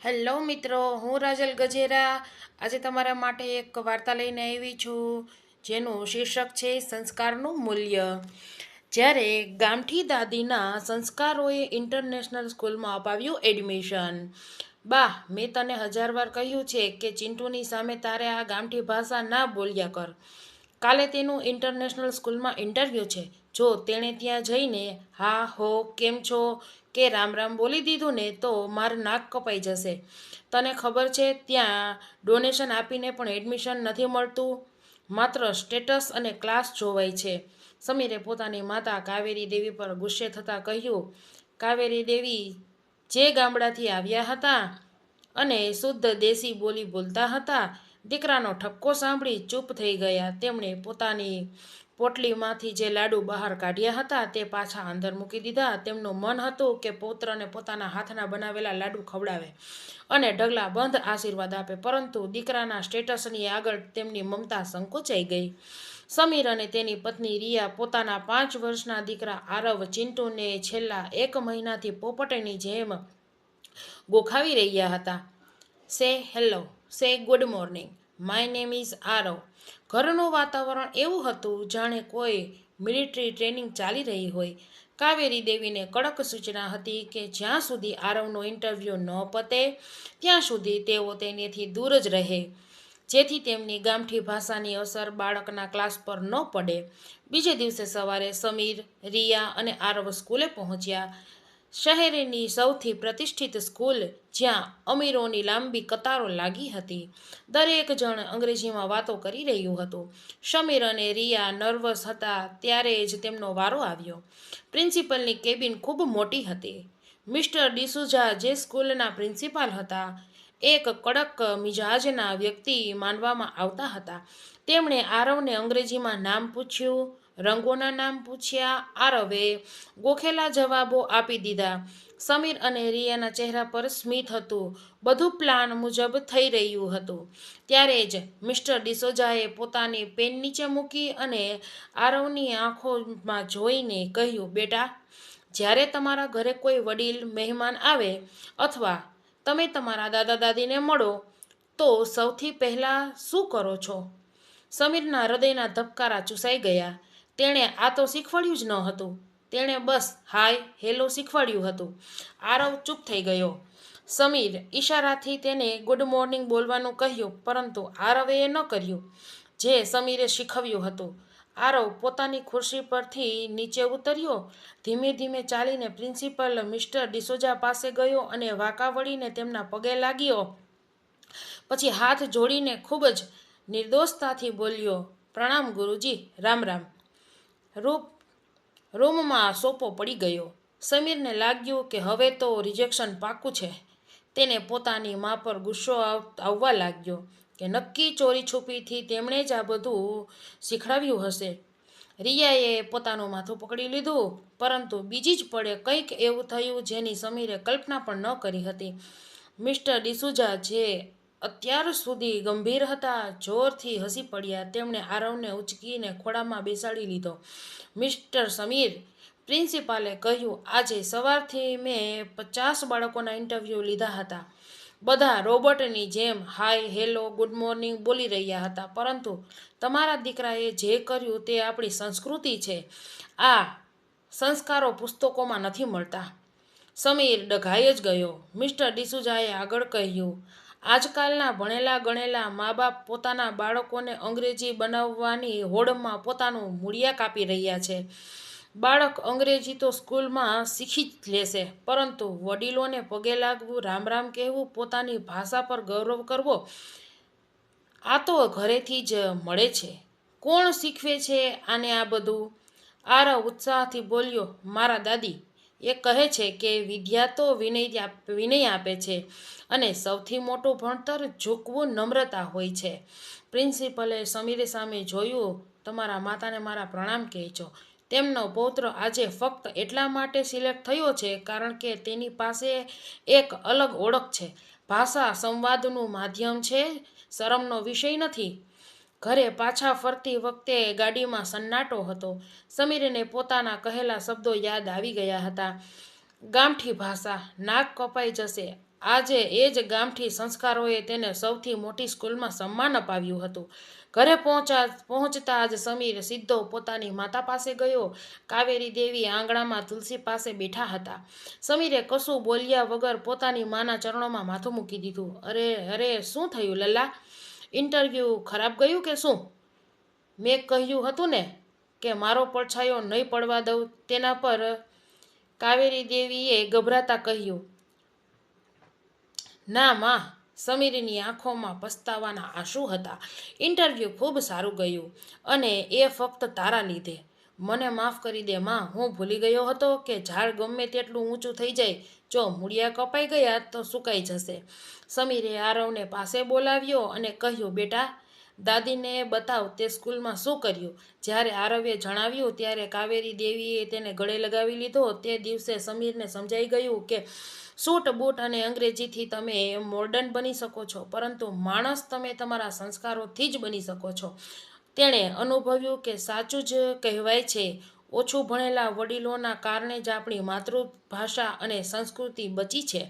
Hello મિત્રો, હું રાજલ ગજેરા આજે તમારા માટે એક વાર્તા લઈને આવી છું, જેનું શીર્ષક છે સંસ્કારનું મૂલ્ય. જ્યારે ગામઠી દાદીના સંસ્કારોએ ઇન્ટરનેશનલ સ્કૂલમાં અપાવ્યું એડમિશન. બા, મેં તને 1000 વાર કહ્યું છે કે ચિંટુની સામે તારે આ ગામઠી ભાષા ના બોલ્યા કર. કાલે તેનું ઇન્ટરનેશનલ સ્કૂલમાં ઇન્ટરવ્યૂ છે. જો તેણે ત્યાં જઈને હા હો કેમ છો કે રામ રામ બોલી દીધું ને તો મારું નાક કપાઈ જશે. તને ખબર છે ત્યાં ડોનેશન આપીને પણ એડમિશન નથી મળતું, માત્ર સ્ટેટસ અને ક્લાસ જોવાય છે. સમીરે પોતાની માતા કાવેરી દેવી પર ગુસ્સે થતાં કહ્યું. કાવેરી દેવી જે ગામડાથી આવ્યા હતા અને શુદ્ધ દેશી બોલી બોલતા હતા, દીકરાનો ઠપકો સાંભળી ચૂપ થઈ ગયા. તેમણે પોતાની પોટલીમાંથી જે લાડુ બહાર કાઢ્યા હતા તે પાછા અંદર મૂકી દીધા. તેમનું મન હતું કે પૌત્રને પોતાના હાથના બનાવેલા લાડુ ખવડાવે અને ઢગલા બંધ આશીર્વાદ આપે, પરંતુ દીકરાના સ્ટેટસની આગળ તેમની મમતા સંકોચાઈ ગઈ. સમીર અને તેની પત્ની રિયા પોતાના 5 વર્ષના દીકરા આરવ ચિંટુને છેલ્લા 1 મહિનાથી પોપટની જેમ ગોખાવી રહ્યા હતા. સે હેલો, સે good morning, my name is Aarav. ઘરનું વાતાવરણ એવું હતું જાણે કોઈ મિલિટરી ટ્રેનિંગ ચાલી રહી હોય. કાવેરી દેવીને કડક સૂચના હતી કે જ્યાં સુધી આરવનો ઇન્ટરવ્યૂ ન પતે ત્યાં સુધી તેઓ તેનેથી દૂર જ રહે, જેથી તેમની ગામઠી ભાષાની અસર બાળકના ક્લાસ પર ન પડે. બીજે દિવસે સવારે સમીર, રિયા અને આરવ સ્કૂલે પહોંચ્યા. શહેરની સૌથી પ્રતિષ્ઠિત સ્કૂલ, જ્યાં અમીરોની લાંબી કતારો લાગી હતી. દરેક જણ અંગ્રેજીમાં વાતો કરી રહ્યું હતું. સમીર અને રિયા નર્વસ હતા ત્યારે જ તેમનો વારો આવ્યો. પ્રિન્સિપલની કેબિન ખૂબ મોટી હતી. મિસ્ટર ડિસુઝા, જે સ્કૂલના પ્રિન્સિપાલ હતા, એક કડક મિજાજના વ્યક્તિ માનવામાં આવતા હતા. તેમણે આરવને અંગ્રેજીમાં નામ પૂછ્યું, રંગોના નામ પૂછ્યા. આરવે ગોખેલા જવાબો આપી દીધા. સમીર અને રિયાના ચહેરા પર સ્મિત હતું. બધું પ્લાન મુજબ થઈ રહ્યું હતું. ત્યારે જ મિસ્ટર ડિસોઝાએ પોતાની પેન નીચે મૂકી અને આરવની આંખોમાં જોઈને કહ્યું, બેટા, જ્યારે તમારા ઘરે કોઈ વડીલ મહેમાન આવે અથવા તમે તમારા દાદા દાદીને મળો તો સૌથી પહેલાં શું કરો છો? સમીરના હૃદયના ધબકારા ચૂસાઈ ગયા. તેણે આ તો શીખવાડ્યું જ ન હતું. તેણે બસ હાય હેલો શીખવાડ્યું હતું. આરવ ચૂપ થઈ ગયો. સમીર ઈશારાથી તેને ગુડ મોર્નિંગ બોલવાનું કહ્યું, પરંતુ આરવે એ ન કર્યું જે સમીરે શીખવ્યું હતું. આરવ પોતાની ખુરશી પરથી નીચે ઉતર્યો. ધીમે ધીમે ચાલીને પ્રિન્સિપલ મિસ્ટર ડિસોઝા પાસે ગયો અને વાંકા વળીને તેમના પગે લાગ્યો. પછી હાથ જોડીને ખૂબ જ નિર્દોષતાથી બોલ્યો, પ્રણામ ગુરુજી, રામ રામ. રૂમમાં સોપો પડી ગયો. સમીરને લાગ્યું કે હવે તો રિજેક્શન પાક્કું છે. તેને પોતાની મા પર ગુસ્સો આવવા લાગ્યો કે નક્કી ચોરી છુપીથી તેમણે જ આ બધું શીખડાવ્યું હશે. રિયાએ પોતાનું માથું પકડી લીધું, પરંતુ બીજી જ પળે કંઈક એવું થયું જેની સમીરે કલ્પના પણ ન કરી હતી. મિસ્ટર ડિસુઝા, જે અત્યાર સુધી ગંભીર હતા, જોરથી હસી પડ્યા. તેમણે આરવને ઉચકીને ખોળામાં બેસાડી લીધો. મિસ્ટર સમીર, પ્રિન્સિપાલે કહ્યું, આજે સવારથી મેં 50 બાળકોના ઇન્ટરવ્યૂ લીધા હતા. બધા રોબોટની જેમ હાય હેલો ગુડ મોર્નિંગ બોલી રહ્યા હતા, પરંતુ તમારા દીકરાએ જે કર્યું તે આપણી સંસ્કૃતિ છે. આ સંસ્કારો પુસ્તકોમાં નથી મળતા. સમીર ડઘાઈ જ ગયો. મિસ્ટર ડિસુઝાએ આગળ કહ્યું, આજકાલના ભણેલા ગણેલા મા બાપ પોતાના બાળકોને અંગ્રેજી બનાવવાની હોડમાં પોતાનું મૂળિયા કાપી રહ્યા છે. બાળક અંગ્રેજી તો સ્કૂલમાં શીખી જ લેશે, પરંતુ વડીલોને પગે લાગવું, રામ રામ કહેવું, પોતાની ભાષા પર ગૌરવ કરવો, આ તો ઘરેથી જ મળે છે. કોણ શીખવે છે આને આ બધું? આરવ ઉત્સાહથી બોલ્યો, મારા દાદી એ કહે છે કે વિદ્યા તો વિનય આપે છે અને સૌથી મોટું ભણતર ઝૂકવું નમ્રતા હોય છે. પ્રિન્સિપલે સમીરે સામે જોયું. તમારા માતાને મારા પ્રણામ કહેજો. તેમનો પૌત્ર આજે ફક્ત એટલા માટે સિલેક્ટ થયો છે કારણ કે તેની પાસે એક અલગ ઓળખ છે. ભાષા સંવાદનું માધ્યમ છે, શરમનો વિષય નથી. ઘરે પાછા ફરતી વખતે ગાડીમાં સન્નાટો હતો. સમીરને પોતાના કહેલા શબ્દો યાદ આવી ગયા હતા. ગામઠી ભાષા, નાક કપાઈ જશે. આજે એ જ ગામઠી સંસ્કારોએ તેને સૌથી મોટી સ્કૂલમાં સન્માન અપાવ્યું હતું. ઘરે પહોંચતા જ સમીર સીધો પોતાની માતા પાસે ગયો. કાવેરી દેવી આંગણામાં તુલસી પાસે બેઠા હતા. સમીરે કશું બોલ્યા વગર પોતાની માના ચરણોમાં માથું મૂકી દીધું. અરે અરે, શું થયું લલ્લા? ઇન્ટરવ્યૂ ખરાબ ગયું કે શું? મેં કહ્યું હતું ને કે મારો પડછાયો નહીં પડવા દઉં તેના પર, કાવેરી દેવીએ ગભરાતા કહ્યું. ના માં, સમીરની આંખોમાં પસ્તાવાના આંસુ હતા. ઇન્ટરવ્યૂ ખૂબ સારું ગયું અને એ ફક્ત તારા લીધે. મને માફ કરી દે માં, હું ભૂલી ગયો હતો કે ઝાડ ગમે તેટલું ઊંચું થઈ જાય, જો મૂળિયા કપાઈ ગયા તો સુકાઈ જશે. સમીરે આરવને પાસે બોલાવ્યો અને કહ્યું, બેટા, દાદીને બતાવ તે સ્કૂલમાં શું કર્યું. જ્યારે આરવે જણાવ્યું ત્યારે કાવેરી દેવીએ તેને ગળે લગાવી લીધો. તે દિવસે સમીરને સમજાઈ ગયું કે સૂટ બૂટ અને અંગ્રેજીથી તમે મોડર્ન બની શકો છો, પરંતુ માણસ તમે તમારા સંસ્કારોથી જ બની શકો છો. તેણે અનુભવ્યું કે સાચું જ કહેવાય છે, ઓછું ભણેલા વડીલોના કારણે જ આપણી માતૃભાષા અને સંસ્કૃતિ બચી છે.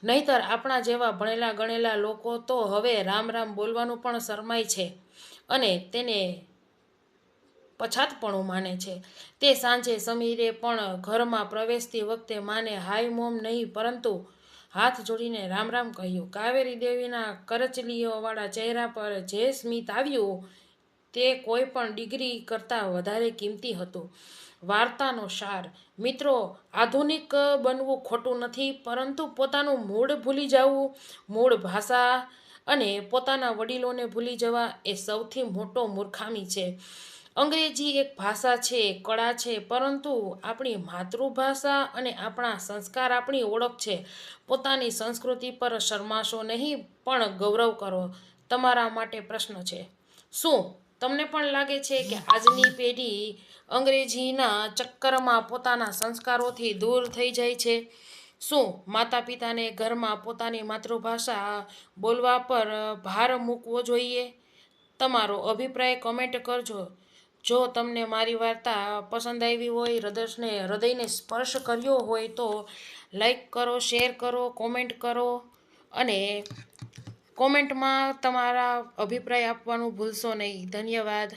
નહીંતર આપણા જેવા ભણેલા ગણેલા લોકો તો હવે રામ રામ બોલવાનું પણ શરમાય છે અને તેને પછાતપણું માને છે. તે સાંજે સમીરે પણ ઘરમાં પ્રવેશતી વખતે માને હાય મોમ નહીં પરંતુ હાથ જોડીને રામ રામ કહ્યું. કાવેરી દેવીના કરચલીઓવાળા ચહેરા પર જે સ્મિત આવ્યું તે કોઈ પણ ડિગ્રી કરતાં વધારે કિંમતી હતું. વાર્તાનો સાર. મિત્રો, આધુનિક બનવું ખોટું નથી, પરંતુ પોતાનું મૂળ ભૂલી જવું, મૂળ ભાષા અને પોતાના વડીલોને ભૂલી જવા એ સૌથી મોટો મૂર્ખામી છે. અંગ્રેજી એક ભાષા છે, કળા છે, પરંતુ આપણી માતૃભાષા અને આપણા સંસ્કાર આપણી ઓળખ છે. પોતાની સંસ્કૃતિ પર શરમાશો નહીં, પણ ગૌરવ કરો. તમારા માટે પ્રશ્ન છે, શું તમને પણ લાગે છે કે આજની પેઢી અંગ્રેજીના ચક્કરમાં પોતાના સંસ્કારોથી દૂર થઈ જાય છે? શું માતા પિતાને ઘરમાં પોતાની માતૃભાષા બોલવા પર ભાર મૂકવો જોઈએ? તમારો અભિપ્રાય કમેન્ટ કરજો. જો તમને મારી વાર્તા પસંદ આવી હોય, હૃદયને સ્પર્શ કર્યો હોય તો લાઈક કરો, શેર કરો, કોમેન્ટ કરો અને કોમેન્ટમાં તમારા અભિપ્રાય આપવાનું ભૂલશો નહીં. ધન્યવાદ.